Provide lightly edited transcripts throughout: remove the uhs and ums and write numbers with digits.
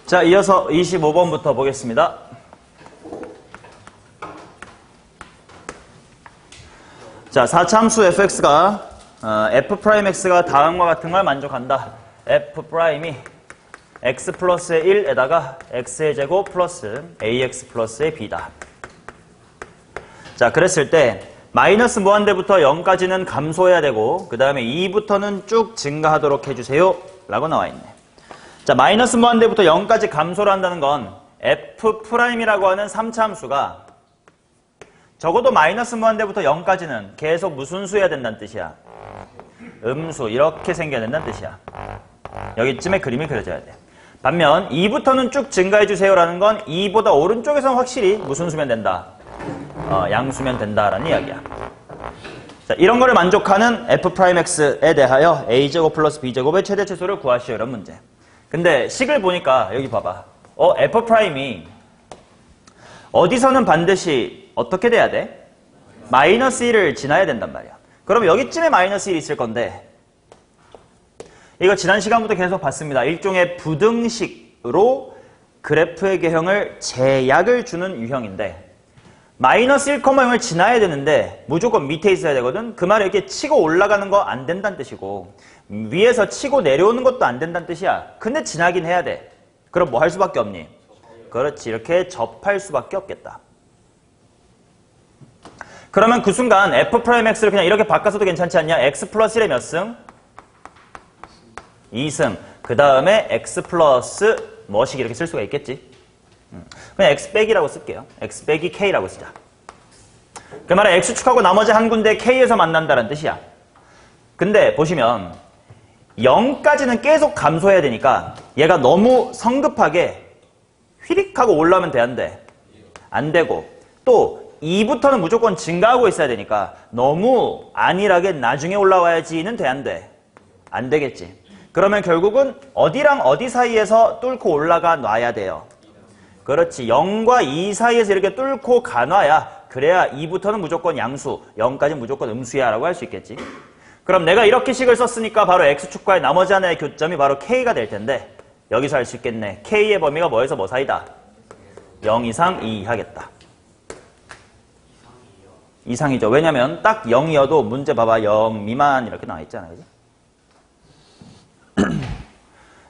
자, 이어서 25번부터 보겠습니다. 자, 4차함수 fx가 f'x가 다음과 같은 걸 만족한다. f'이 x 플러스의 1에다가 x의 제곱 플러스 ax 플러스의 b다. 자, 그랬을 때 마이너스 무한대부터 0까지는 감소해야 되고 그 다음에 2부터는 쭉 증가하도록 해주세요 라고 나와 있네. 자, 마이너스 무한대부터 0까지 감소를 한다는 건 f'이라고 하는 3차 함수가 적어도 마이너스 무한대부터 0까지는 계속 무슨 수여야 된다는 뜻이야? 음수. 이렇게 생겨야 된다는 뜻이야. 여기쯤에 그림이 그려져야 돼. 반면 2부터는 쭉 증가해주세요 라는 건 2보다 오른쪽에서는 확실히 무슨 수면 된다? 양수면 된다라는 이야기야. 자, 이런 거를 만족하는 f'x에 대하여 a제곱 플러스 b제곱의 최대 최소를 구하시오 이런 문제. 근데 식을 보니까 여기 봐봐. f'이 어디서는 반드시 어떻게 돼야 돼? 마이너스 1을 지나야 된단 말이야. 그럼 여기쯤에 마이너스 1이 있을 건데 이거 지난 시간부터 계속 봤습니다. 일종의 부등식으로 그래프의 개형을 제약을 주는 유형인데 마이너스 1,0을 지나야 되는데 무조건 밑에 있어야 되거든. 그 말은 이렇게 치고 올라가는 거 안 된다는 뜻이고 위에서 치고 내려오는 것도 안 된다는 뜻이야. 근데 지나긴 해야 돼. 그럼 뭐 할 수밖에 없니? 그렇지. 이렇게 접할 수밖에 없겠다. 그러면 그 순간 f'x를 그냥 이렇게 바꿔서도 괜찮지 않냐? x 플러스 1의 몇 승? 2승. 그 다음에 x 플러스 뭐식 이렇게 쓸 수가 있겠지. 그냥 x 빼기라고 쓸게요. x 빼기 k라고 쓰자. 그 말은 x축하고 나머지 한 군데 k에서 만난다는 뜻이야. 근데 보시면 0까지는 계속 감소해야 되니까 얘가 너무 성급하게 휘릭하고 올라오면 돼, 안 돼? 안 되고 또 2부터는 무조건 증가하고 있어야 되니까 너무 안일하게 나중에 올라와야지는 돼, 안 돼? 안 되겠지. 그러면 결국은 어디랑 어디 사이에서 뚫고 올라가 놔야 돼요. 그렇지. 0과 2 사이에서 이렇게 뚫고 가놔야 그래야 2부터는 무조건 양수, 0까지는 무조건 음수야 라고 할 수 있겠지. 그럼 내가 이렇게 식을 썼으니까 바로 x축과의 나머지 하나의 교점이 바로 k가 될 텐데 여기서 할 수 있겠네. k의 범위가 뭐에서 뭐 사이다? 0 이상 2 이하겠다. 이상이죠. 왜냐면 딱 0이어도 문제 봐봐. 0 미만 이렇게 나와 있잖아. 그지?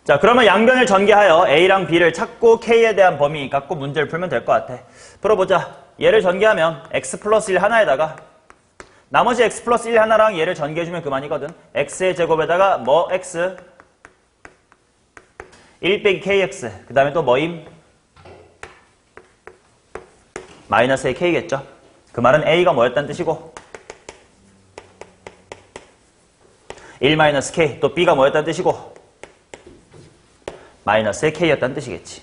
자, 그러면 양변을 전개하여 a랑 b를 찾고 k에 대한 범위 갖고 문제를 풀면 될 것 같아. 풀어보자. 얘를 전개하면 x 플러스 1 하나에다가 나머지 x 플러스 1 하나랑 얘를 전개해주면 그만이거든. x의 제곱에다가 뭐 x 1 빼기 kx 그 다음에 또 뭐임? 마이너스의 k겠죠. 그 말은 a가 뭐였다는 뜻이고 1 마이너스 k 또 b가 뭐였다는 뜻이고 마이너스의 k였다는 뜻이겠지.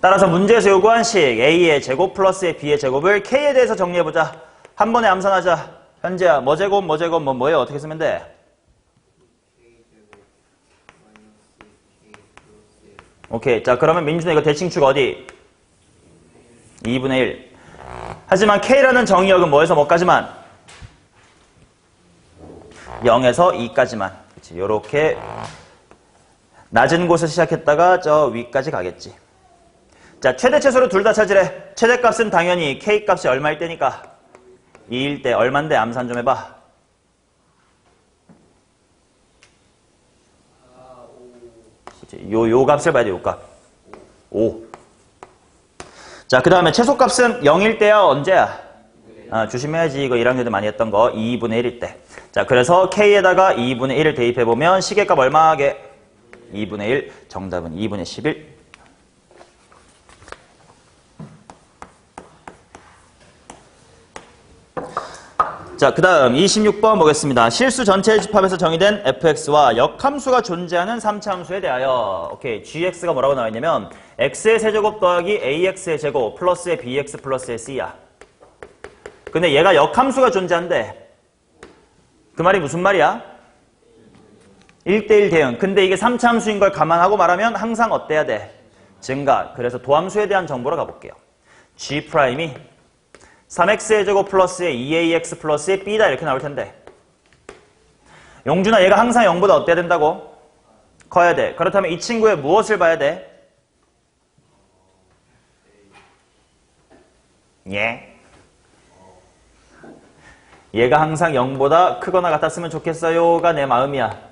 따라서 문제에서 요구한 식 a의 제곱 플러스의 b의 제곱을 k에 대해서 정리해보자. 한 번에 암산하자. 현재야 뭐 제곱 뭐 제곱 뭐 뭐예요? 어떻게 쓰면 돼? 오케이. 자, 그러면 민준아 이거 대칭축 어디? 2분의 1. 하지만 k라는 정의역은 뭐에서 뭐까지만? 0에서 2까지만. 그치. 요렇게 낮은 곳에서 시작했다가 저 위까지 가겠지. 자, 최대 최소를 둘 다 찾으래. 최대값은 당연히 k값이 얼마일 때니까 2일 때 얼만데 암산 좀 해봐. 요 값을 봐야 돼. 요 값. 5. 자, 그 다음에 최소값은 0일 때야 언제야? 조심해야지. 이거 1학년 때 많이 했던 거 2분의 1일 때. 자, 그래서 k에다가 2분의 1을 대입해보면 시계값 얼마 하게? 2분의 1. 정답은 2분의 11. 자, 그 다음 26번 보겠습니다. 실수 전체의 집합에서 정의된 fx와 역함수가 존재하는 3차 함수에 대하여 오케이, gx가 뭐라고 나와 있냐면 x의 세제곱 더하기 ax의 제곱 플러스의 bx 플러스의 c야. 근데 얘가 역함수가 존재한대. 그 말이 무슨 말이야? 1대1 대응. 근데 이게 3차 함수인 걸 감안하고 말하면 항상 어때야 돼? 증가. 그래서 도함수에 대한 정보로 가볼게요. G'이 3x의 제곱 플러스의 2ax 플러스의 b다 이렇게 나올 텐데 용준아 얘가 항상 0보다 어때야 된다고? 커야 돼. 그렇다면 이 친구의 무엇을 봐야 돼? 예. 얘가 항상 0보다 크거나 같았으면 좋겠어요가 내 마음이야.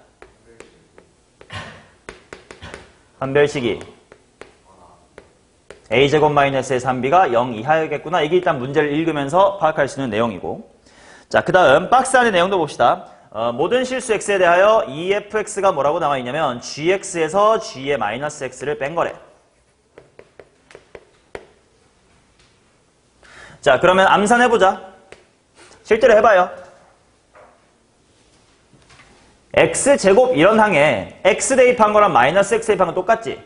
판별식이 a제곱 마이너스의 3b가 0 이하여야겠구나. 이게 일단 문제를 읽으면서 파악할 수 있는 내용이고. 자, 그 다음 박스 안의 내용도 봅시다. 모든 실수 x에 대하여 efx가 뭐라고 나와 있냐면 gx에서 g의 마이너스 x를 뺀 거래. 자, 그러면 암산해보자. 실제로 해봐요. x제곱 이런 항에 x 대입한 거랑 마이너스 x 대입한 건 똑같지?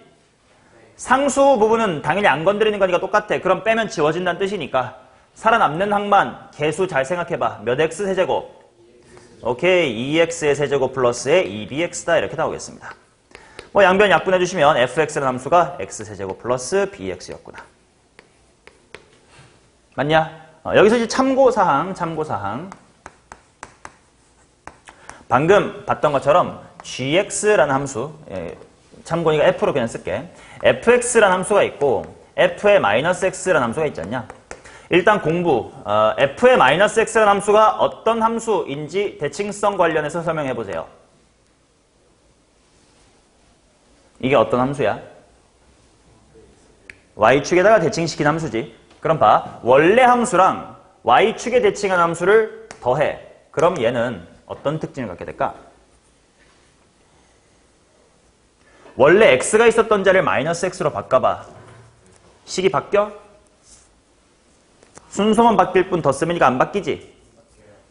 상수 부분은 당연히 안 건드리는 거니까 똑같아. 그럼 빼면 지워진다는 뜻이니까 살아남는 항만 개수 잘 생각해봐. 몇 x 세제곱? 오케이, 2x의 세제곱 플러스의 2bx다 이렇게 나오겠습니다. 뭐 양변 약분해 주시면 fx라는 함수가 x 세제곱 플러스 bx였구나. 맞냐? 여기서 이제 참고사항. 방금 봤던 것처럼 gx라는 함수, 참고니까 f로 그냥 쓸게. fx라는 함수가 있고 f의 마이너스 x라는 함수가 있지 않냐? 일단 공부, f의 마이너스 x라는 함수가 어떤 함수인지 대칭성 관련해서 설명해 보세요. 이게 어떤 함수야? y축에다가 대칭시킨 함수지. 그럼 봐, 원래 함수랑 y축에 대칭한 함수를 더해. 그럼 얘는 어떤 특징을 갖게 될까? 원래 x가 있었던 자리를 마이너스 x로 바꿔봐. 식이 바뀌어? 순서만 바뀔 뿐 더 쓰니까 안 바뀌지?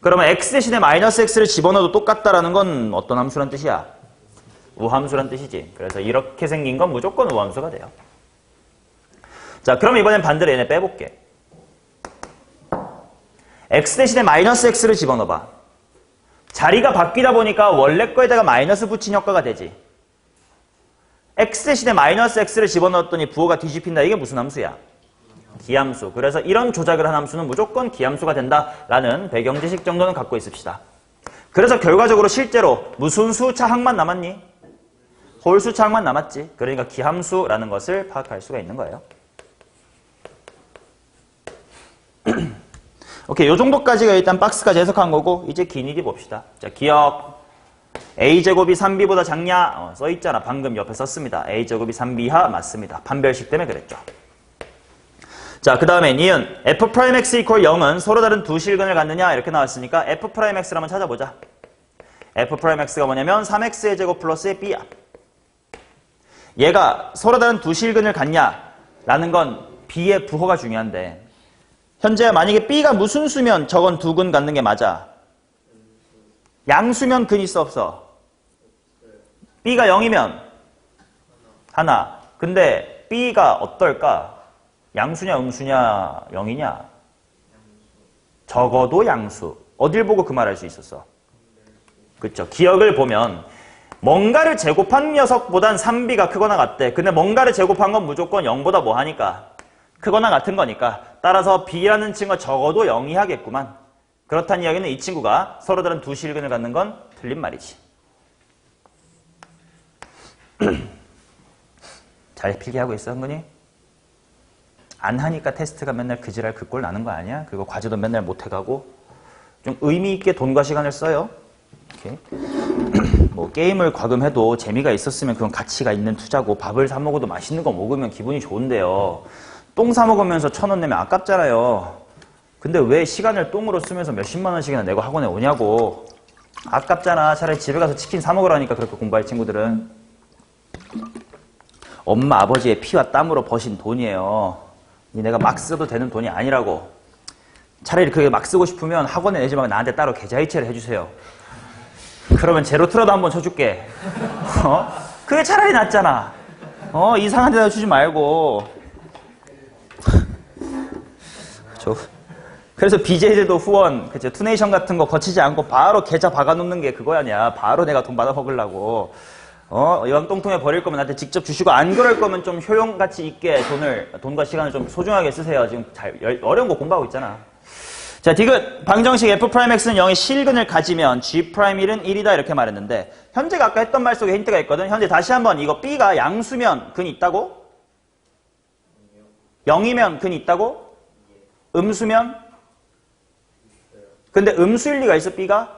그러면 x 대신에 마이너스 x를 집어넣어도 똑같다라는 건 어떤 함수란 뜻이야? 우함수란 뜻이지. 그래서 이렇게 생긴 건 무조건 우함수가 돼요. 자, 그럼 이번엔 반대로 얘네 빼볼게. x 대신에 마이너스 x를 집어넣어봐. 자리가 바뀌다 보니까 원래 거에다가 마이너스 붙인 효과가 되지. x 대신에 마이너스 x를 집어넣었더니 부호가 뒤집힌다. 이게 무슨 함수야? 기함수. 그래서 이런 조작을 한 함수는 무조건 기함수가 된다라는 배경지식 정도는 갖고 있읍시다. 그래서 결과적으로 실제로 무슨 수차 항만 남았니? 홀수차 항만 남았지. 그러니까 기함수라는 것을 파악할 수가 있는 거예요. 오케이, 요 정도까지가 일단 박스까지 해석한 거고 이제 기니디 봅시다. 자, 기억. a제곱이 3b보다 작냐? 써있잖아. 방금 옆에 썼습니다. a제곱이 3b 이하 맞습니다. 판별식 때문에 그랬죠. 자, 그 다음에 니은 f'x 이퀄 0은 서로 다른 두 실근을 갖느냐? 이렇게 나왔으니까 f'x를 한번 찾아보자. f'x가 뭐냐면 3x의 제곱 플러스의 b야. 얘가 서로 다른 두 실근을 갖냐? 라는 건 b의 부호가 중요한데 현재 만약에 b가 무슨 수면 저건 두 근 갖는 게 맞아? 양수면 근 있어 없어? b가 0이면 하나. 근데 b가 어떨까? 양수냐 음수냐 0이냐? 적어도 양수. 어딜 보고 그 말 할 수 있었어? 그쵸? 기억을 보면 뭔가를 제곱한 녀석보단 3b가 크거나 같대. 근데 뭔가를 제곱한 건 무조건 0보다 뭐 하니까? 크거나 같은 거니까. 따라서 b라는 친구가 적어도 0이 하겠구만. 그렇다는 이야기는 이 친구가 서로 다른 두 실근을 갖는 건 틀린 말이지. 잘 필기하고 있어, 흥근이? 안 하니까 테스트가 맨날 그 지랄 그 꼴 나는 거 아니야? 그리고 과제도 맨날 못 해가고. 좀 의미 있게 돈과 시간을 써요. 이렇게. 뭐 게임을 과금해도 재미가 있었으면 그건 가치가 있는 투자고 밥을 사 먹어도 맛있는 거 먹으면 기분이 좋은데요. 똥 사 먹으면서 1,000원 내면 아깝잖아요. 근데 왜 시간을 똥으로 쓰면서 몇십만 원씩이나 내고 학원에 오냐고. 아깝잖아. 차라리 집에 가서 치킨 사 먹으라니까 그렇게 공부할 친구들은. 엄마 아버지의 피와 땀으로 버신 돈이에요. 내가 막 써도 되는 돈이 아니라고. 차라리 그게 막 쓰고 싶으면 학원에 내지 말고 나한테 따로 계좌이체를 해주세요. 그러면 제로트라도 한번 쳐줄게. 그게 차라리 낫잖아. 이상한 데다 주지 말고. 그래서 BJ들도 후원, 그치, 투네이션 같은 거 거치지 않고 바로 계좌 박아놓는 게 그거 아니야. 바로 내가 돈 받아 먹으려고. 이왕 똥통에 버릴 거면 나한테 직접 주시고, 안 그럴 거면 좀 효용가치 있게 돈과 시간을 좀 소중하게 쓰세요. 지금 어려운 거 공부하고 있잖아. 자, 디귿. 방정식 f'x는 0의 실근을 가지면 g'일은 1이다. 이렇게 말했는데, 현재가 아까 했던 말 속에 힌트가 있거든. 현재 다시 한번 이거 b가 양수면 근이 있다고? 0이면 근이 있다고? 음수면? 근데 음수일 리가 있어, B가?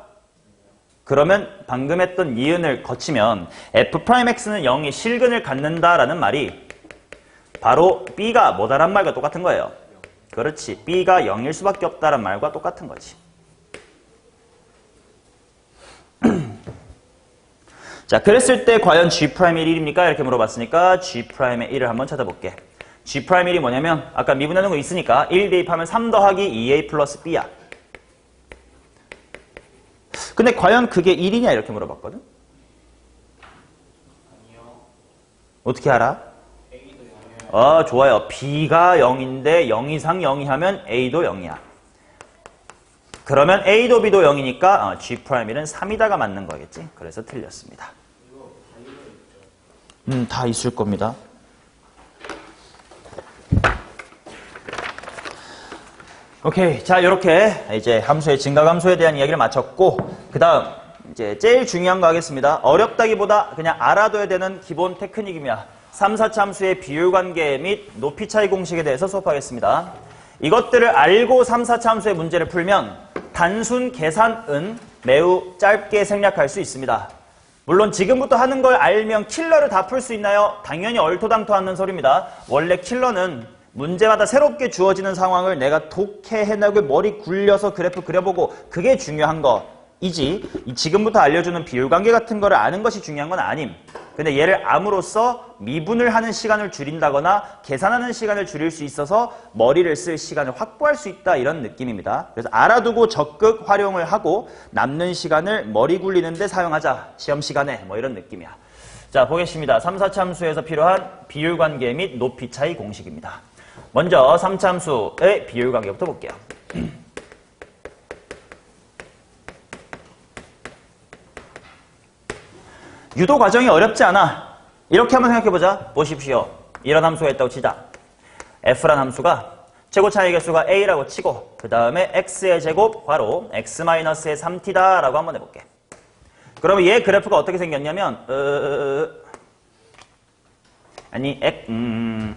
그러면 방금 했던 니은을 거치면 F'X는 0이 실근을 갖는다라는 말이 바로 B가 뭐다란 말과 똑같은 거예요. 그렇지. B가 0일 수밖에 없다란 말과 똑같은 거지. 자, 그랬을 때 과연 G'의 1입니까? 이렇게 물어봤으니까 G'의 1을 한번 찾아볼게. G'의 1이 뭐냐면 아까 미분하는 거 있으니까 1 대입하면 3 더하기 2A 플러스 B야. 근데 과연 그게 1이냐 이렇게 물어봤거든? 어떻게 알아? 좋아요. B가 0인데 0 이상 0이 하면 A도 0이야. 그러면 A도 B도 0이니까 G'의 1은 3이다가 맞는 거겠지? 그래서 틀렸습니다. 다 있을 겁니다. 오케이. 자, 이렇게 이제 함수의 증가함수에 대한 이야기를 마쳤고, 그 다음 이제 제일 중요한 거 하겠습니다. 어렵다기보다 그냥 알아둬야 되는 기본 테크닉이며 3, 4차 함수의 비율관계 및 높이 차이 공식에 대해서 수업하겠습니다. 이것들을 알고 3, 4차 함수의 문제를 풀면 단순 계산은 매우 짧게 생략할 수 있습니다. 물론 지금부터 하는 걸 알면 킬러를 다 풀 수 있나요? 당연히 얼토당토하는 소리입니다. 원래 킬러는 문제마다 새롭게 주어지는 상황을 내가 독해해내고 머리 굴려서 그래프 그려보고 그게 중요한 거이지 지금부터 알려주는 비율관계 같은 거를 아는 것이 중요한 건 아님. 근데 얘를 암으로써 미분을 하는 시간을 줄인다거나 계산하는 시간을 줄일 수 있어서 머리를 쓸 시간을 확보할 수 있다 이런 느낌입니다. 그래서 알아두고 적극 활용을 하고 남는 시간을 머리 굴리는 데 사용하자. 시험 시간에 뭐 이런 느낌이야. 자, 보겠습니다. 3, 4차 함수에서 필요한 비율관계 및 높이 차이 공식입니다. 먼저 3차 함수의 비율관계부터 볼게요. 유도 과정이 어렵지 않아. 이렇게 한번 생각해보자. 보십시오. 이런 함수가 있다고 치자. F란 함수가 최고 차이 개수가 A라고 치고 그 다음에 X의 제곱 괄호 X-의 3T다 라고 한번 해볼게. 그러면 얘 그래프가 어떻게 생겼냐면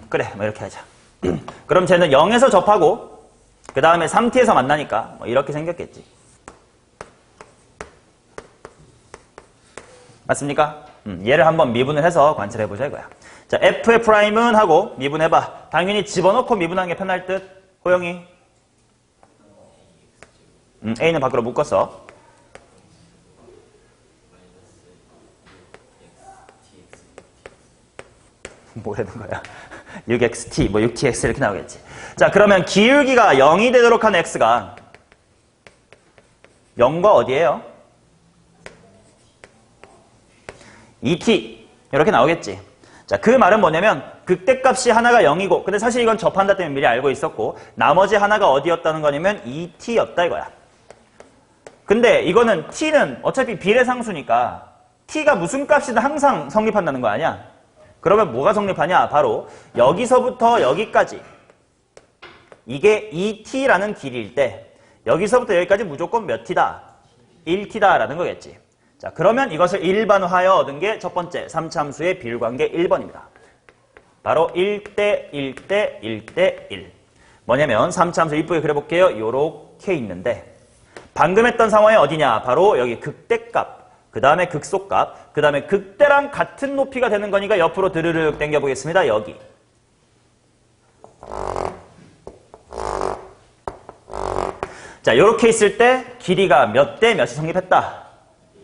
그래 뭐 이렇게 하자. 그럼 쟤는 0에서 접하고 그 다음에 3T에서 만나니까 뭐 이렇게 생겼겠지. 맞습니까? 얘를 한번 미분을 해서 관찰해보자 이거야. 자, F의 프라임은 하고 미분해봐. 당연히 집어넣고 미분하는 게 편할 듯. 호영이. A는 밖으로 묶었어. 뭐라는 거야? 6xt, 뭐 6tx 이렇게 나오겠지. 자, 그러면 기울기가 0이 되도록 한 x가 0과 어디예요? 2t 이렇게 나오겠지. 자, 그 말은 뭐냐면 극대값이 하나가 0이고 근데 사실 이건 접한다 때문에 미리 알고 있었고 나머지 하나가 어디였다는 거냐면 2t였다 이거야. 근데 이거는 t는 어차피 비례상수니까 t가 무슨 값이든 항상 성립한다는 거 아니야? 그러면 뭐가 성립하냐? 바로 여기서부터 여기까지 이게 2t라는 길이일 때 여기서부터 여기까지 무조건 몇 t다? 1t다라는 거겠지. 자, 그러면 이것을 일반화하여 얻은 게 첫 번째 3차 함수의 비율관계 1번입니다. 바로 1대 1대 1대 1. 뭐냐면 3차 함수 이쁘게 그려볼게요. 요렇게 있는데 방금 했던 상황이 어디냐? 바로 여기 극대값, 그 다음에 극소값, 그 다음에 극대랑 같은 높이가 되는 거니까 옆으로 드르륵 당겨보겠습니다. 여기. 자, 요렇게 있을 때 길이가 몇 대 몇이 성립했다?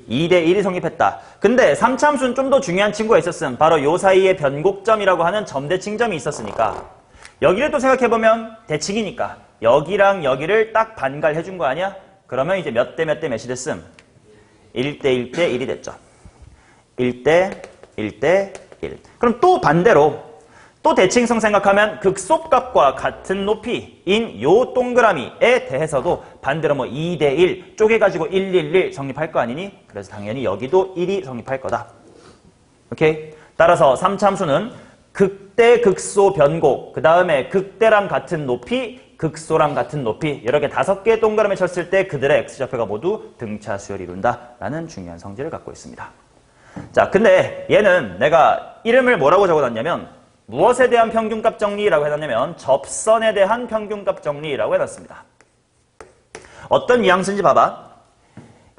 2대 1이 성립했다. 근데 3차 함수는 좀 더 중요한 친구가 있었음. 바로 요 사이에 변곡점이라고 하는 점대칭점이 있었으니까 여기를 또 생각해보면 대칭이니까 여기랑 여기를 딱 반갈해준 거 아니야? 그러면 이제 몇 대 몇 대 몇이 됐음? 1대 1대 1이 됐죠. 1대 1대 1. 그럼 또 반대로 또 대칭성 생각하면 극소값과 같은 높이인 요 동그라미에 대해서도 반대로 뭐 2대 1 쪼개가지고 111 성립할 거 아니니? 그래서 당연히 여기도 1이 성립할 거다. 오케이? 따라서 3차 함수는 극대, 극소, 변곡, 그 다음에 극대랑 같은 높이, 극소랑 같은 높이 이렇게 5개의 동그라미 쳤을 때 그들의 x좌표가 모두 등차 수열을 이룬다라는 중요한 성질을 갖고 있습니다. 자, 근데 얘는 내가 이름을 뭐라고 적어놨냐면 무엇에 대한 평균값 정리라고 해놨냐면 접선에 대한 평균값 정리라고 해놨습니다. 어떤 뉘앙스인지 봐봐.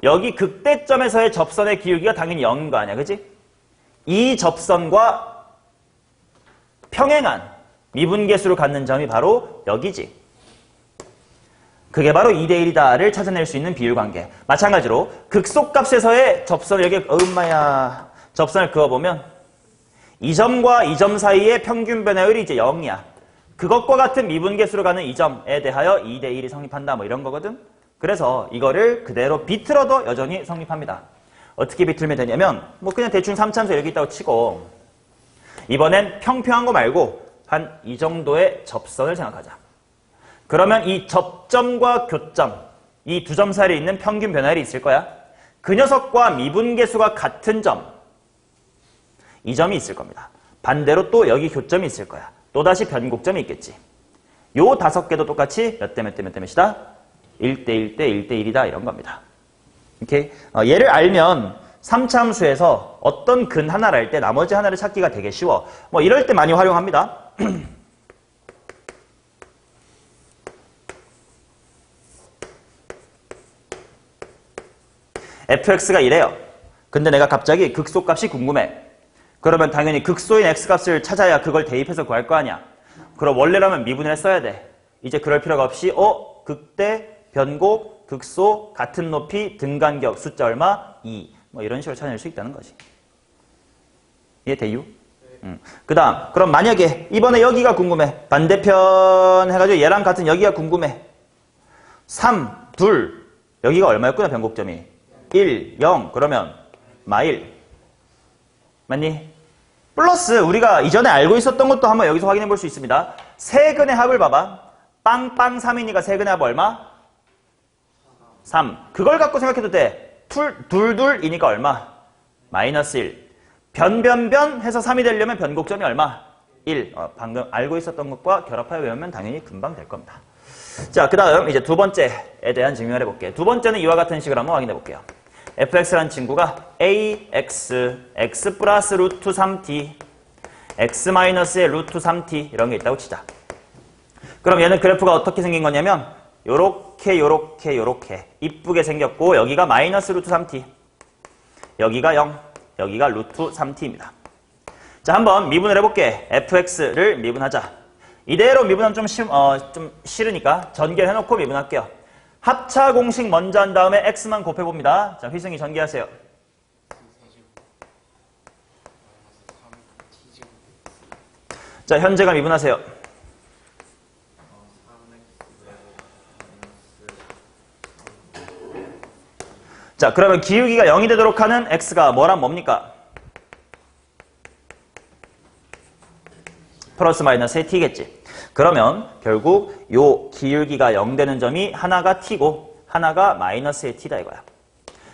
여기 극대점에서의 접선의 기울기가 당연히 0인 거 아니야, 그치? 이 접선과 평행한 미분계수를 갖는 점이 바로 여기지. 그게 바로 2대1이다를 찾아낼 수 있는 비율관계. 마찬가지로 극소값에서의 접선을 여기 접선을 그어보면 이 점과 이 점 사이의 평균 변화율이 이제 0이야. 그것과 같은 미분계수로 가는 이 점에 대하여 2대1이 성립한다. 뭐 이런 거거든. 그래서 이거를 그대로 비틀어도 여전히 성립합니다. 어떻게 비틀면 되냐면 뭐 그냥 대충 3참수 이렇게 있다고 치고 이번엔 평평한 거 말고 한 이 정도의 접선을 생각하자. 그러면 이 접점과 교점, 이 두 점 사이에 있는 평균 변화율이 있을 거야. 그 녀석과 미분계수가 같은 점, 이 점이 있을 겁니다. 반대로 또 여기 교점이 있을 거야. 또다시 변곡점이 있겠지. 요 5개도 똑같이 몇 대 몇 대 몇 대 몇이다? 1대 1대 1대 1이다 이런 겁니다. 이렇게 얘를 알면 3차함수에서 어떤 근 하나를 할 때 나머지 하나를 찾기가 되게 쉬워. 뭐 이럴 때 많이 활용합니다. fx가 이래요. 근데 내가 갑자기 극소값이 궁금해. 그러면 당연히 극소인 x값을 찾아야 그걸 대입해서 구할 거 아니야. 그럼 원래라면 미분을 써야 돼. 이제 그럴 필요가 없이 극대, 변곡, 극소, 같은 높이, 등간격, 숫자 얼마? 2. 뭐 이런 식으로 찾아낼 수 있다는 거지. 이해돼요? 그 다음 그럼 만약에 이번에 여기가 궁금해. 반대편 해가지고 얘랑 같은 여기가 궁금해. 3, 2 여기가 얼마였구나 변곡점이 1, 0 그러면 마일 맞니? 플러스 우리가 이전에 알고 있었던 것도 한번 여기서 확인해 볼 수 있습니다. 세근의 합을 봐봐. 빵빵 3이니까 세근의 합 얼마? 3. 그걸 갖고 생각해도 돼. 둘둘이니까 얼마? 마이너스 1. 변변변 해서 3이 되려면 변곡점이 얼마? 1. 방금 알고 있었던 것과 결합하여 외우면 당연히 금방 될 겁니다. 자, 그 다음 이제 두 번째에 대한 증명을 해볼게요. 두 번째는 이와 같은 식으로 한번 확인해 볼게요. fx라는 친구가 ax, x 플러스 루트 3t, x 마이너스의 루트 3t 이런 게 있다고 치자. 그럼 얘는 그래프가 어떻게 생긴 거냐면 요렇게 이쁘게 생겼고 여기가 마이너스 루트 3t, 여기가 0, 여기가 루트 3t입니다. 자, 한번 미분을 해볼게. fx를 미분하자. 이대로 미분하면 좀 싫으니까 전개해놓고 미분할게요. 합차 공식 먼저 한 다음에 x만 곱해봅니다. 자, 휘승이 전개하세요. 자, 현재가 미분하세요. 자, 그러면 기울기가 0이 되도록 하는 x가 뭐랑 뭡니까? 플러스 마이너스의 t겠지. 그러면 결국 요 기울기가 0 되는 점이 하나가 t고 하나가 마이너스의 t다 이거야.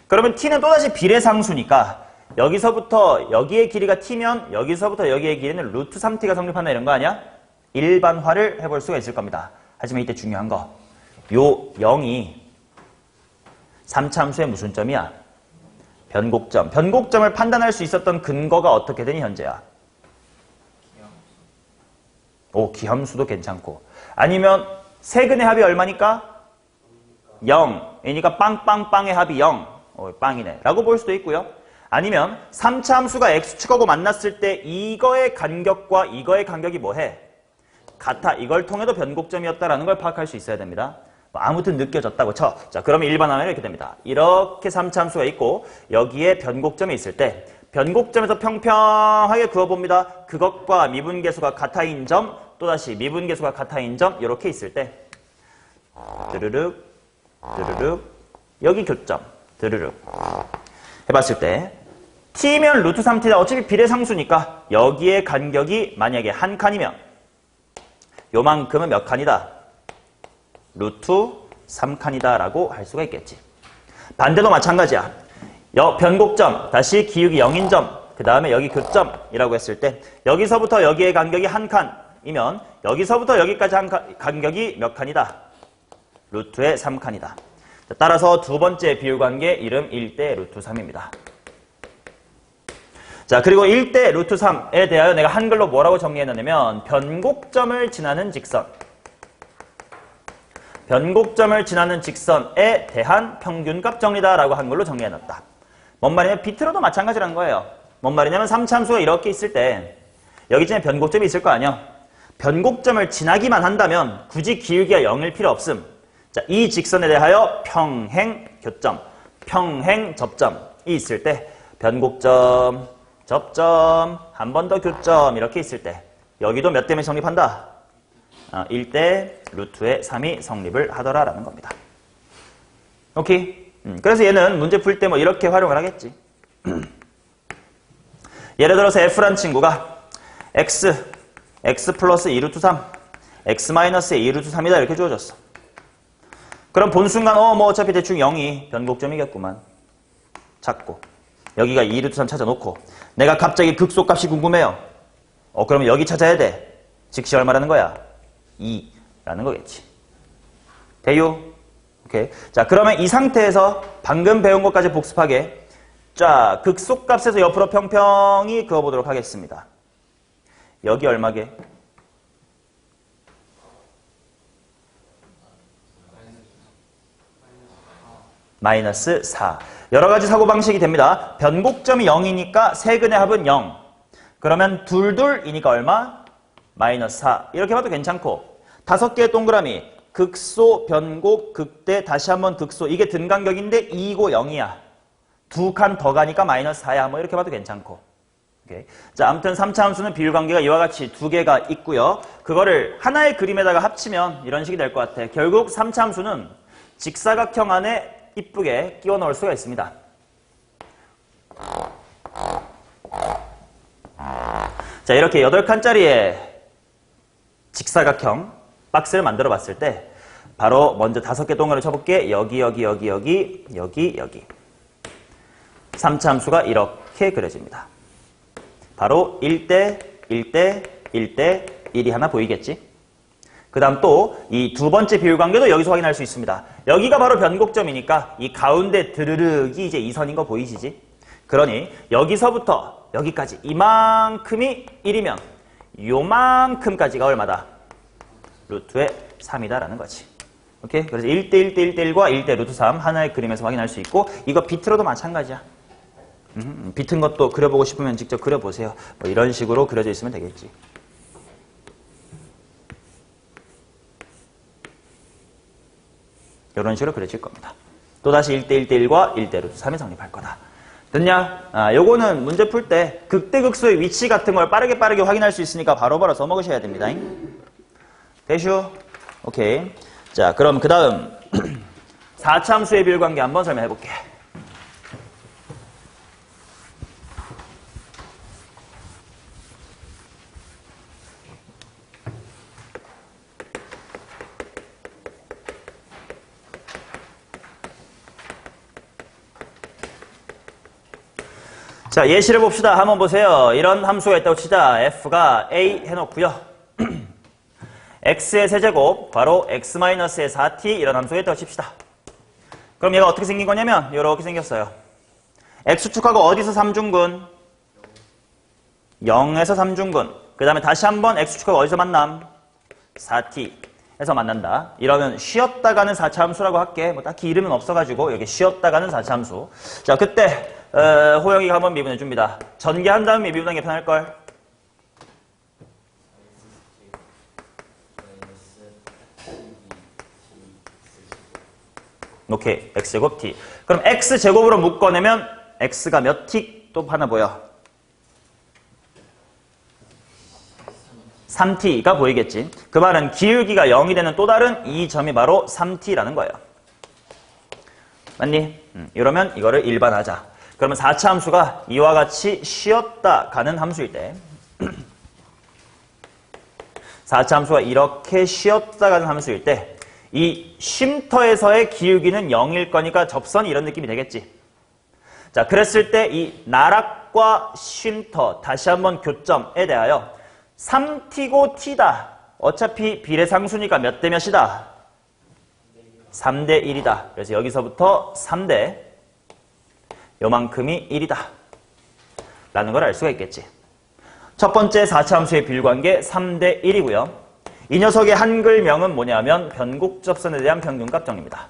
그러면 t는 또다시 비례상수니까 여기서부터 여기의 길이가 t면 여기서부터 여기의 길이는 루트 3t가 성립한다 이런 거 아니야? 일반화를 해볼 수가 있을 겁니다. 하지만 이때 중요한 거. 요 0이 3차 함수의 무슨 점이야? 변곡점. 변곡점을 판단할 수 있었던 근거가 어떻게 되니 현재야? 기함수도 괜찮고. 아니면 세근의 합이 얼마니까? 0이니까 빵빵빵의 합이 0. 빵이네. 라고 볼 수도 있고요. 아니면 3차 함수가 x축하고 만났을 때 이거의 간격과 이거의 간격이 뭐해? 같아. 이걸 통해도 변곡점이었다라는 걸 파악할 수 있어야 됩니다. 아무튼 느껴졌다고 쳐. 자, 그러면 일반화하면 이렇게 됩니다. 이렇게 3차 함수가 있고 여기에 변곡점이 있을 때 변곡점에서 평평하게 그어봅니다. 그것과 미분계수가 같아인 점, 또다시 미분계수가 같아인 점 이렇게 있을 때 드르륵 드르륵 여기 교점 드르륵 해봤을 때 t면 루트 3t다. 어차피 비례상수니까 여기에 간격이 만약에 한 칸이면 요만큼은 몇 칸이다? 루트 3칸이다 라고 할 수가 있겠지. 반대도 마찬가지야. 변곡점, 다시 기울기 0인 점, 그 다음에 여기 교점이라고 했을 때 여기서부터 여기의 간격이 한 칸이면 여기서부터 여기까지 간격이 몇 칸이다? 루트의 3칸이다. 따라서 두 번째 비율관계 이름 1대 루트 3입니다. 자, 그리고 1대 루트 3에 대하여 내가 한글로 뭐라고 정리해놨냐면 변곡점을 지나는 직선. 변곡점을 지나는 직선에 대한 평균값 정리다라고 한글로 정리해놨다. 뭔 말이냐면 비트로도 마찬가지라는 거예요. 뭔 말이냐면 3차함수가 이렇게 있을 때 여기쯤에 변곡점이 있을 거 아니야. 변곡점을 지나기만 한다면 굳이 기울기가 0일 필요 없음. 자, 이 직선에 대하여 평행 교점, 평행 접점이 있을 때 변곡점, 접점, 한 번 더 교점 이렇게 있을 때 여기도 몇 대면 성립한다? 1대 루트의 3이 성립을 하더라라는 겁니다. 오케이? 그래서 얘는 문제 풀 때 뭐 이렇게 활용을 하겠지. 예를 들어서 F란 친구가 x 플러스 2루트 3, x 마이너스의 2루트 3이다 이렇게 주어졌어. 그럼 본 순간 뭐 어차피 대충 0이 변곡점이겠구만. 찾고 여기가 2루트 3 찾아놓고 내가 갑자기 극소값이 궁금해요. 그러면 여기 찾아야 돼. 즉시 얼마라는 거야? 2라는 거겠지. 대유? 오케이. 자, 그러면 이 상태에서 방금 배운 것까지 복습하게. 자, 극소값에서 옆으로 평평히 그어보도록 하겠습니다. 여기 얼마게? 마이너스 4. 여러 가지 사고방식이 됩니다. 변곡점이 0이니까 세근의 합은 0. 그러면 둘둘이니까 얼마? 마이너스 4. 이렇게 봐도 괜찮고 5개의 동그라미 극소, 변곡, 극대, 다시 한번 극소. 이게 등간격인데 2고 0이야. 2칸 더 가니까 마이너스 4야. 뭐 이렇게 봐도 괜찮고. 오케이. 자, 아무튼 3차 함수는 비율관계가 이와 같이 2개가 있고요. 그거를 하나의 그림에다가 합치면 이런 식이 될 것 같아. 결국 3차 함수는 직사각형 안에 이쁘게 끼워 넣을 수가 있습니다. 자, 이렇게 8칸짜리의 직사각형 박스를 만들어 봤을 때 바로 먼저 5개 동그라미 쳐볼게. 여기 3차 함수가 이렇게 그려집니다. 바로 1대 1대 1대 1이 하나 보이겠지? 그 다음 또 이 두 번째 비율관계도 여기서 확인할 수 있습니다. 여기가 바로 변곡점이니까 이 가운데 드르륵이 이제 2선인 거 보이시지? 그러니 여기서부터 여기까지 이만큼이 1이면 요만큼까지가 얼마다? 루트의 3이다라는 거지. 오케이? 그래서 1대 1대 1대 1과 1대 루트 3 하나의 그림에서 확인할 수 있고 이거 비트로도 마찬가지야. 비튼 것도 그려보고 싶으면 직접 그려보세요. 뭐 이런 식으로 그려져 있으면 되겠지. 이런 식으로 그려질 겁니다. 또다시 1대 1대 1과 1대 루트 3이 성립할 거다. 됐냐? 요거는 문제 풀 때 극대극소의 위치 같은 걸 빠르게 확인할 수 있으니까 바로바로 써먹으셔야 됩니다. 대슈? 오케이. 자, 그럼 그 다음 4차 함수의 비율관계 한번 설명해 볼게. 자, 예시를 봅시다. 한번 보세요. 이런 함수가 있다고 치자. f가 a 해놓고요. x의 세제곱, 바로 x-의 4t 이런 함수가 있다고 칩시다. 그럼 얘가 어떻게 생긴 거냐면 이렇게 생겼어요. x축하고 어디서 삼중근? 0에서 삼중근. 그 다음에 다시 한번 x축하고 어디서 만남? 4t에서 만난다. 이러면 쉬었다 가는 4차 함수라고 할게. 뭐 딱히 이름은 없어가지고 여기 쉬었다 가는 4차 함수. 자, 그때 호영이가 한번 미분해 줍니다. 전개한 다음에 미분하는 게 편할걸? 오케이. x제곱 t. 그럼 x제곱으로 묶어내면 x가 몇 t 또 하나 보여? 3t가 보이겠지. 그 말은 기울기가 0이 되는 또 다른 이 점이 바로 3t라는 거예요. 맞니? 이러면 이거를 일반하자. 그러면 4차 함수가 이와 같이 쉬었다 가는 함수일 때 4차 함수가 이렇게 쉬었다 가는 함수일 때 이 쉼터에서의 기울기는 0일 거니까 접선이 이런 느낌이 되겠지. 자, 그랬을 때 이 나락과 쉼터, 다시 한번 교점에 대하여 3t고 t다. 어차피 비례상수니까 몇 대 몇이다? 3대 1이다. 그래서 여기서부터 3대 요만큼이 1이다. 라는 걸 알 수가 있겠지. 첫 번째 4차 함수의 비율관계 3대 1이고요. 이 녀석의 한글명은 뭐냐면 변곡접선에 대한 평균값 정리입니다.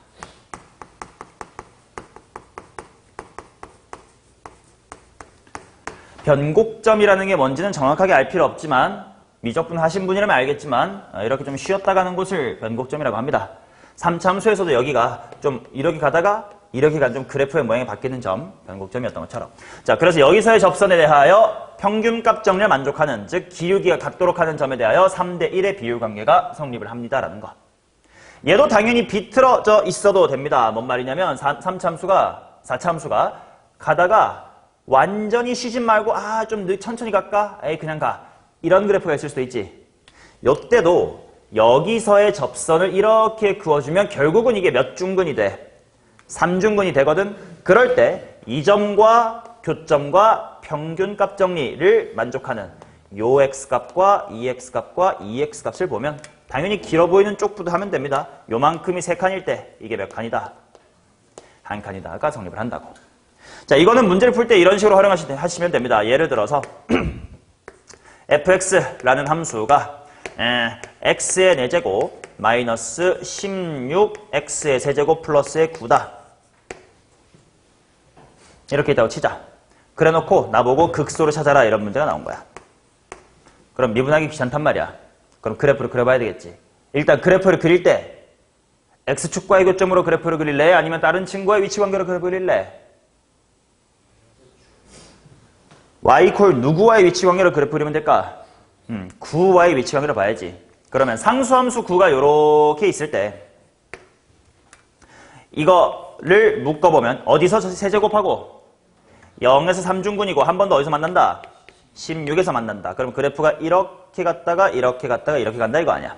변곡점이라는 게 뭔지는 정확하게 알 필요 없지만 미적분 하신 분이라면 알겠지만 이렇게 좀 쉬었다 가는 곳을 변곡점이라고 합니다. 3차 함수에서도 여기가 좀 이렇게 가다가 이렇게 간 좀 그래프의 모양이 바뀌는 점, 변곡점이었던 것처럼. 자, 그래서 여기서의 접선에 대하여 평균값 정리를 만족하는, 즉 기울기가 같도록 하는 점에 대하여 3대 1의 비율관계가 성립을 합니다라는 거. 얘도 당연히 비틀어져 있어도 됩니다. 뭔 말이냐면 3차 함수가, 4차 함수가 가다가 완전히 쉬지 말고 좀 천천히 갈까? 에이 그냥 가. 이런 그래프가 있을 수도 있지. 요때도 여기서의 접선을 이렇게 그어주면 결국은 이게 몇 중근이 돼? 3중근이 되거든. 그럴 때 이 점과 교점과 평균값 정리를 만족하는 요 x값과 이 x값과 이 x값을 보면 당연히 길어 보이는 쪽부터 하면 됩니다. 요만큼이 3칸일 때 이게 몇 칸이다? 1칸이다가 성립을 한다고. 자, 이거는 문제를 풀 때 이런 식으로 활용하시면 됩니다. 예를 들어서 fx라는 함수가 x의 4제곱 마이너스 16x의 세제곱 플러스의 9다. 이렇게 있다고 치자. 그래 놓고 나보고 극소를 찾아라 이런 문제가 나온 거야. 그럼 미분하기 귀찮단 말이야. 그럼 그래프를 그려봐야 되겠지. 일단 그래프를 그릴 때 x축과의 교점으로 그래프를 그릴래? 아니면 다른 친구의 위치관계로 그래프를 그릴래? y 이퀄 누구와의 위치관계로 그래프 그리면 될까? 9와의 위치관계로 봐야지. 그러면 상수함수 9가 요렇게 있을 때 이거를 묶어보면 어디서 세제곱하고 0에서 3중근이고 한 번 더 어디서 만난다? 16에서 만난다. 그럼 그래프가 이렇게 갔다가 이렇게 갔다가 이렇게 간다 이거 아니야.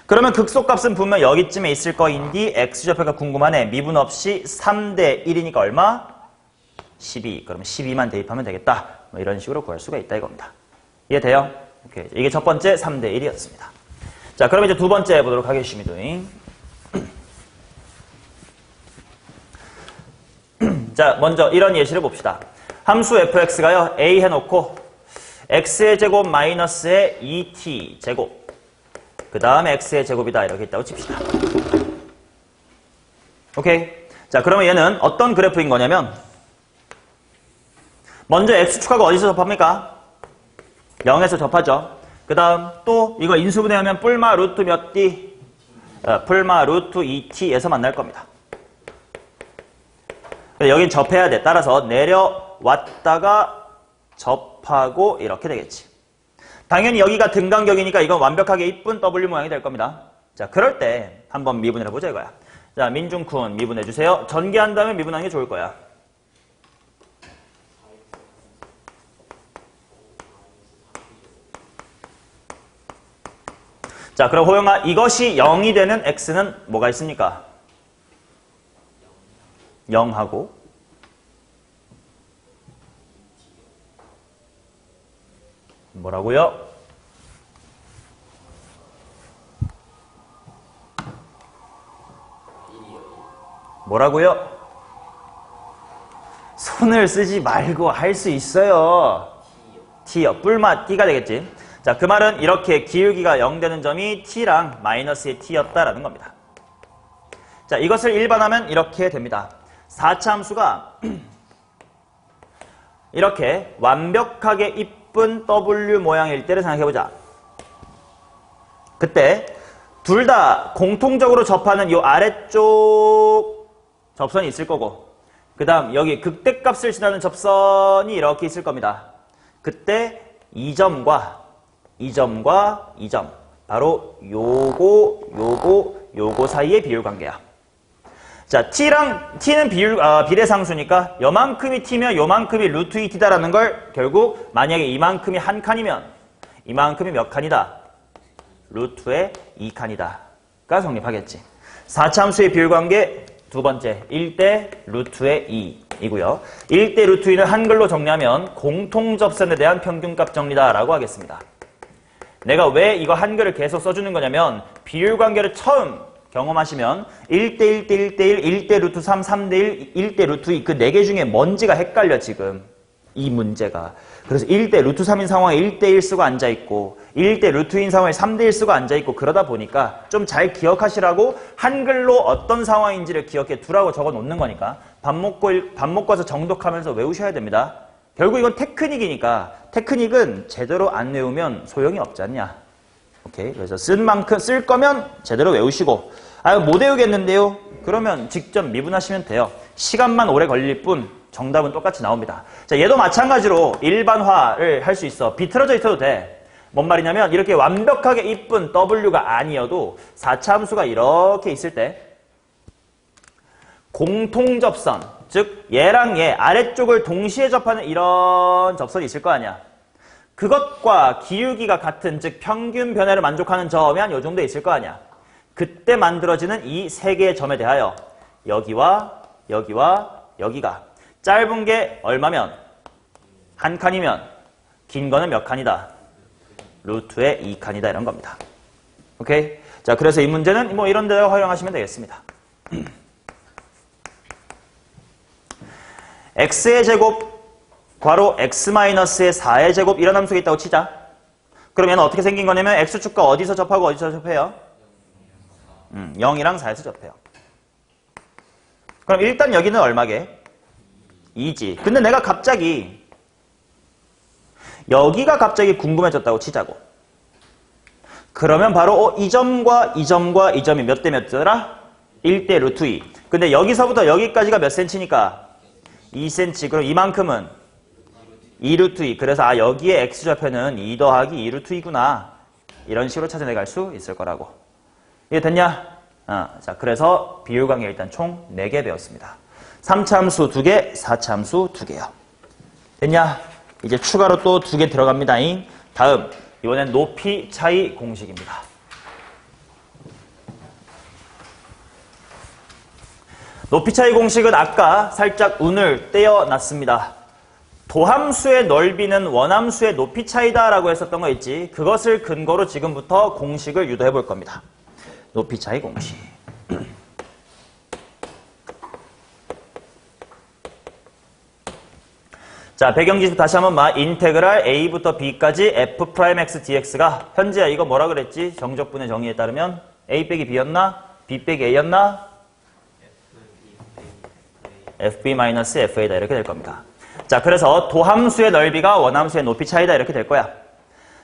그러면 극소값은 분명 여기쯤에 있을 거인데 x좌표가 궁금하네. 미분 없이 3대 1이니까 얼마? 12. 그러면 12만 대입하면 되겠다. 뭐 이런 식으로 구할 수가 있다 이겁니다. 이해돼요? 오케이. 이게 첫 번째 3대 1이었습니다. 자, 그럼 이제 두 번째 해보도록 하겠습니다. 자, 먼저 이런 예시를 봅시다. 함수 fx가요, a 해놓고 x의 제곱 마이너스의 2t 제곱 그 다음에 x의 제곱이다 이렇게 있다고 칩시다. 오케이. 자, 그러면 얘는 어떤 그래프인 거냐면 먼저 x축하고 어디서 접합니까? 0에서 접하죠. 그 다음 또 이거 인수분해하면 뿔마 루트 몇 t? 뿔마 루트 2t에서 만날 겁니다. 여긴 접해야 돼. 따라서 내려왔다가 접하고 이렇게 되겠지. 당연히 여기가 등간격이니까 이건 완벽하게 이쁜 W 모양이 될 겁니다. 자, 그럴 때 한번 미분을 해보자 이거야. 자, 민중쿤 미분해주세요. 전개한 다음에 미분하는 게 좋을 거야. 자, 그럼 호영아, 이것이 0이 되는 x는 뭐가 있습니까? 0하고 뭐라고요? 뭐라고요? 손을 쓰지 말고 할 수 있어요. t요. 뿔마 t가 되겠지. 자, 그 말은 이렇게 기울기가 0 되는 점이 t랑 마이너스의 t였다라는 겁니다. 자, 이것을 일반하면 이렇게 됩니다. 4차 함수가 이렇게 완벽하게 이쁜 W 모양일 때를 생각해보자. 그때 둘 다 공통적으로 접하는 이 아래쪽 접선이 있을 거고 그 다음 여기 극대값을 지나는 접선이 이렇게 있을 겁니다. 그때 이 점과 이 점과 이 점 바로 요거 사이의 비율관계야. 자, t는 비례상수니까 요만큼이 t면 요만큼이 루트 2t다라는 걸 결국 만약에 이만큼이 한 칸이면 이만큼이 몇 칸이다? 루트의 2칸이다가 성립하겠지. 4차 함수의 비율관계 두 번째 1대 루트의 2이고요. 1대 루트 2는 한글로 정리하면 공통접선에 대한 평균값 정리다라고 하겠습니다. 내가 왜 이거 한글을 계속 써주는 거냐면 비율관계를 처음 경험하시면 1대 1대 1대 1, 1대 루트 3, 3대 1, 1대 루트 2 그 4개 중에 뭔지가 헷갈려 지금. 이 문제가. 그래서 1대 루트 3인 상황에 1대1 쓰고 앉아있고 1대 루트 2인 상황에 3대1 쓰고 앉아있고 그러다 보니까 좀 잘 기억하시라고 한글로 어떤 상황인지를 기억해 두라고 적어 놓는 거니까 밥 먹고 와서 정독하면서 외우셔야 됩니다. 결국 이건 테크닉이니까 테크닉은 제대로 안 외우면 소용이 없지 않냐. 오케이. 그래서 쓴 만큼 쓸 거면 제대로 외우시고 못 외우겠는데요? 그러면 직접 미분하시면 돼요. 시간만 오래 걸릴 뿐 정답은 똑같이 나옵니다. 자, 얘도 마찬가지로 일반화를 할 수 있어. 비틀어져 있어도 돼. 뭔 말이냐면 이렇게 완벽하게 이쁜 W가 아니어도 4차 함수가 이렇게 있을 때 공통접선, 즉 얘랑 얘 아래쪽을 동시에 접하는 이런 접선이 있을 거 아니야. 그것과 기울기가 같은, 즉 평균 변화를 만족하는 점이 한 요 정도 있을 거 아니야. 그때 만들어지는 이 세 개의 점에 대하여 여기와 여기와 여기가 짧은 게 얼마면? 한 칸이면 긴 거는 몇 칸이다? 루트의 2칸이다 이런 겁니다. 오케이? 자, 그래서 이 문제는 뭐 이런 데 활용하시면 되겠습니다. x의 제곱 괄호 x-의 4의 제곱 이런 함수가 있다고 치자. 그럼 얘는 어떻게 생긴 거냐면 x축과 어디서 접하고 어디서 접해요? 0이랑 4에서 접해요. 그럼 일단 여기는 얼마게? 2지. 근데 내가 갑자기 여기가 갑자기 궁금해졌다고 치자고. 그러면 바로 이 점과 이 점과 이 점이 몇 대 몇더라? 1대 루트 2. 근데 여기서부터 여기까지가 몇 cm니까? 2cm. 그럼 이만큼은 2 루트 2. 그래서 여기에 x좌표는 2 더하기 2 루트 2구나. 이런 식으로 찾아내갈 수 있을 거라고. 이해 됐냐? 자, 그래서 비율 관계 일단 총 4개 배웠습니다. 3차 함수 2개, 4차 함수 2개요. 됐냐? 이제 추가로 또 2개 들어갑니다. 다음, 이번엔 높이 차이 공식입니다. 높이 차이 공식은 아까 살짝 운을 떼어놨습니다. 도함수의 넓이는 원함수의 높이 차이다 라고 했었던 거 있지. 그것을 근거로 지금부터 공식을 유도해 볼 겁니다. 높이 차이 공식. 자, 배경지식 다시 한번 인테그랄 a부터 b까지 f'x dx가 현재야 이거 뭐라 그랬지? 정적분의 정의에 따르면 a 빼기 b였나? b 빼기 a였나? fb-fa다 이렇게 될 겁니다. 자, 그래서 도함수의 넓이가 원함수의 높이 차이다 이렇게 될 거야.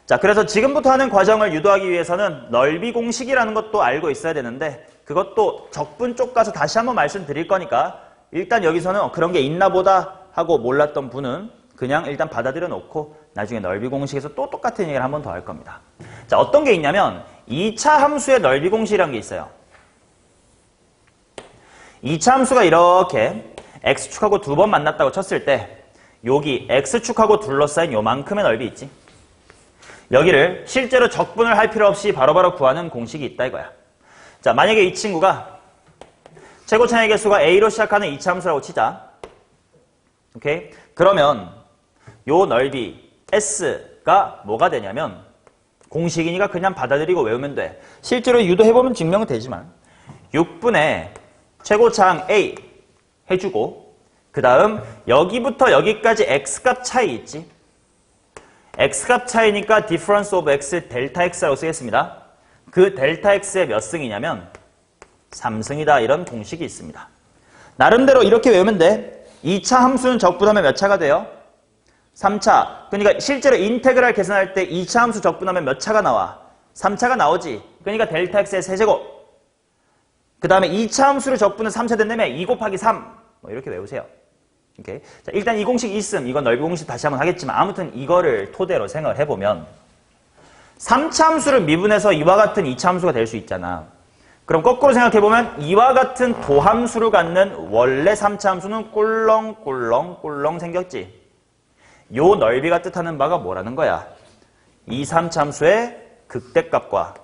자, 그래서 지금부터 하는 과정을 유도하기 위해서는 넓이 공식이라는 것도 알고 있어야 되는데 그것도 적분 쪽 가서 다시 한번 말씀드릴 거니까 일단 여기서는 그런 게 있나 보다 하고 몰랐던 분은 그냥 일단 받아들여 놓고 나중에 넓이 공식에서 또 똑같은 얘기를 한 번 더 할 겁니다. 자, 어떤 게 있냐면 2차 함수의 넓이 공식이라는 게 있어요. 2차 함수가 이렇게 x축하고 2번 만났다고 쳤을 때 여기 x축하고 둘러싸인 요만큼의 넓이 있지. 여기를 실제로 적분을 할 필요 없이 바로바로 구하는 공식이 있다 이거야. 자, 만약에 이 친구가 최고차의 개수가 a로 시작하는 2차 함수라고 치자. 오케이? 그러면 요 넓이 s가 뭐가 되냐면 공식이니까 그냥 받아들이고 외우면 돼. 실제로 유도해보면 증명은 되지만 6분의 최고차항 a 해주고 그 다음 여기부터 여기까지 x값 차이 있지. x값 차이니까 difference of x 델타 x라고 쓰겠습니다. 그 델타 x의 몇 승이냐면 3승이다 이런 공식이 있습니다. 나름대로 이렇게 외우면 돼. 2차 함수는 적분하면 몇 차가 돼요? 3차. 그러니까 실제로 인테그랄 계산할 때 2차 함수 적분하면 몇 차가 나와? 3차가 나오지. 그러니까 델타 x의 세제곱. 그 다음에 2차 함수를 적분은 3차 된다면 2 곱하기 3. 뭐 이렇게 외우세요. 오케이. 자, 일단 이 공식 있음. 이건 넓이 공식 다시 한번 하겠지만 아무튼 이거를 토대로 생각을 해보면 3차 함수를 미분해서 이와 같은 2차 함수가 될 수 있잖아. 그럼 거꾸로 생각해보면 이와 같은 도함수를 갖는 원래 3차 함수는 꿀렁꿀렁꿀렁 생겼지. 요 넓이가 뜻하는 바가 뭐라는 거야? 이 3차 함수의 극대값과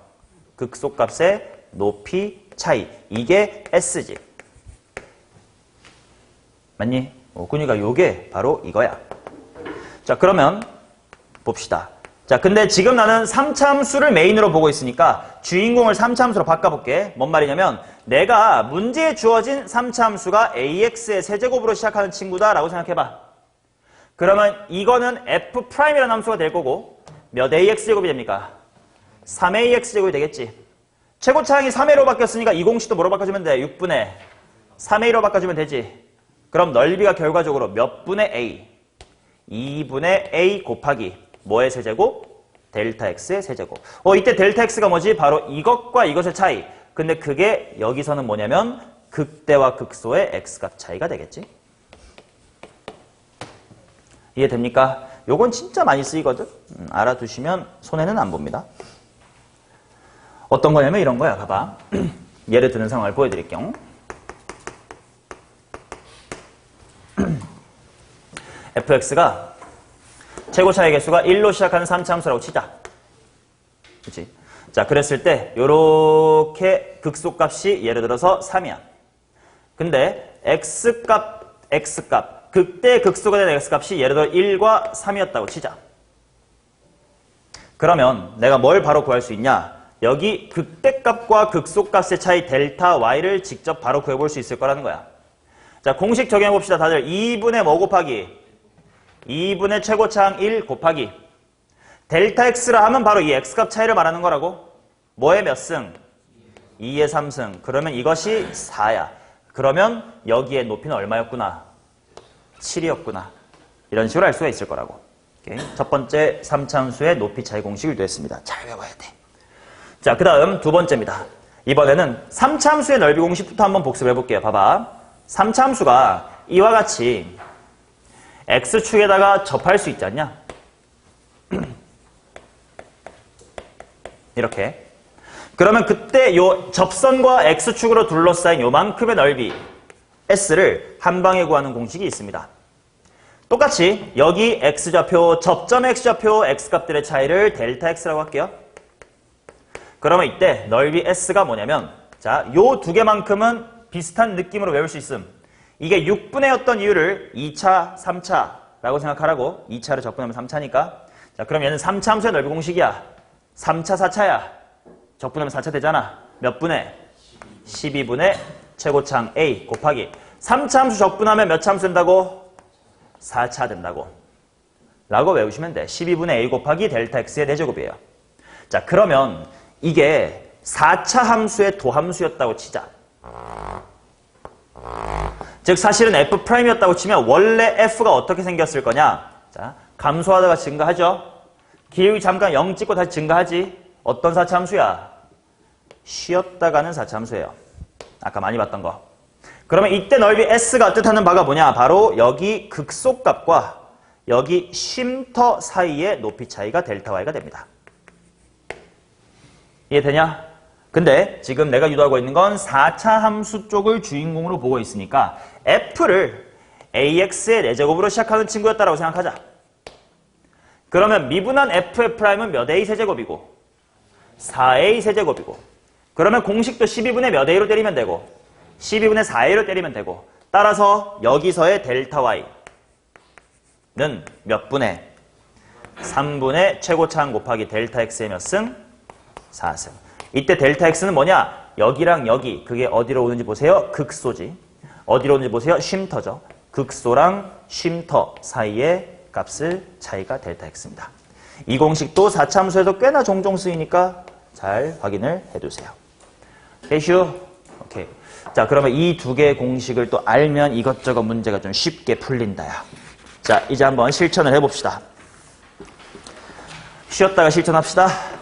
극소값의 높이 차이. 이게 S지. 맞니? 그러니까 요게 바로 이거야. 자, 그러면 봅시다. 자, 근데 지금 나는 3차 함수를 메인으로 보고 있으니까 주인공을 3차 함수로 바꿔볼게. 뭔 말이냐면 내가 문제에 주어진 3차 함수가 ax의 세제곱으로 시작하는 친구다 라고 생각해봐. 그러면 이거는 F'이라는 함수가 될 거고 몇 AX제곱이 됩니까? 3AX제곱이 되겠지. 최고차항이 3A로 바뀌었으니까 이 공식도 뭐로 바꿔주면 돼? 6분의 3A로 바꿔주면 되지. 그럼 넓이가 결과적으로 몇 분의 A? 2분의 A 곱하기 뭐의 세제곱? 델타 X의 세제곱. 이때 델타 X가 뭐지? 바로 이것과 이것의 차이. 근데 그게 여기서는 뭐냐면 극대와 극소의 X값 차이가 되겠지. 이해됩니까? 요건 진짜 많이 쓰이거든? 알아두시면 손해는 안 봅니다. 어떤 거냐면 이런 거야. 봐봐. 예를 드는 상황을 보여드릴게요. fx가 최고차의 개수가 1로 시작하는 3차함수라고 치자. 그치? 자, 그랬을 때 요렇게 극소값이 예를 들어서 3이야. 근데 x값 극대 극소가 된 x값이 예를 들어 1과 3이었다고 치자. 그러면 내가 뭘 바로 구할 수 있냐? 여기 극대값과 극소값의 차이 델타 y를 직접 바로 구해볼 수 있을 거라는 거야. 자, 공식 적용해봅시다. 다들 2분의 뭐 곱하기? 2분의 최고차항 1 곱하기 델타 x라 하면 바로 이 x값 차이를 말하는 거라고. 뭐의 몇 승? 2의 3승. 그러면 이것이 4야. 그러면 여기에 높이는 얼마였구나? 7이었구나. 이런 식으로 알 수가 있을 거라고. 오케이. 첫 번째 3차함수의 높이 차이 공식을 구했습니다. 잘 외워야 돼. 자, 그 다음 두 번째입니다. 이번에는 3차함수의 넓이 공식부터 한번 복습해 볼게요. 봐봐. 3차함수가 이와 같이 x축에다가 접할 수 있지 않냐? 이렇게. 그러면 그때 요 접선과 x축으로 둘러싸인 요만큼의 넓이 s를 한 방에 구하는 공식이 있습니다. 똑같이 여기 x좌표, 접점의 x좌표 x값들의 차이를 델타 x라고 할게요. 그러면 이때 넓이 s가 뭐냐면 자, 요 두 개만큼은 비슷한 느낌으로 외울 수 있음. 이게 6분의였던 이유를 2차, 3차라고 생각하라고. 2차를 적분하면 3차니까. 자, 그럼 얘는 3차 함수의 넓이 공식이야. 3차, 4차야. 적분하면 4차 되잖아. 몇 분의? 12분의 최고차항 A 곱하기 3차 함수 적분하면 몇 차 함수 된다고? 4차 된다고. 라고 외우시면 돼. 12분의 A 곱하기 델타 X의 4제곱이에요. 자, 그러면 이게 4차 함수의 도함수였다고 치자. 즉 사실은 F'이었다고 치면 원래 F가 어떻게 생겼을 거냐? 자, 감소하다가 증가하죠. 기울기 잠깐 0 찍고 다시 증가하지. 어떤 4차 함수야? 쉬었다 가는 4차 함수예요. 아까 많이 봤던 거. 그러면 이때 넓이 S가 뜻하는 바가 뭐냐? 바로 여기 극소값과 여기 쉼터 사이의 높이 차이가 델타 Y가 됩니다. 이해되냐? 근데 지금 내가 유도하고 있는 건 4차 함수 쪽을 주인공으로 보고 있으니까 F를 AX의 4제곱으로 시작하는 친구였다라고 생각하자. 그러면 미분한 F'은 몇 A 세제곱이고 4A 세제곱이고 그러면 공식도 12분의 몇 A로 때리면 되고 12분의 4A로 때리면 되고 따라서 여기서의 델타 Y는 몇 분의 3분의 최고차항 곱하기 델타 X의 몇 승? 4승. 이때 델타 X는 뭐냐? 여기랑 여기 그게 어디로 오는지 보세요. 극소지. 어디로 오는지 보세요. 쉼터죠. 극소랑 쉼터 사이의 값을 차이가 델타 X입니다. 이 공식도 4차 함수에도 꽤나 종종 쓰이니까 잘 확인을 해두세요. 해슈? 오케이. 자, 그러면 이 두 개의 공식을 또 알면 이것저것 문제가 좀 쉽게 풀린다야. 자, 이제 한번 실천을 해봅시다. 쉬었다가 실천합시다.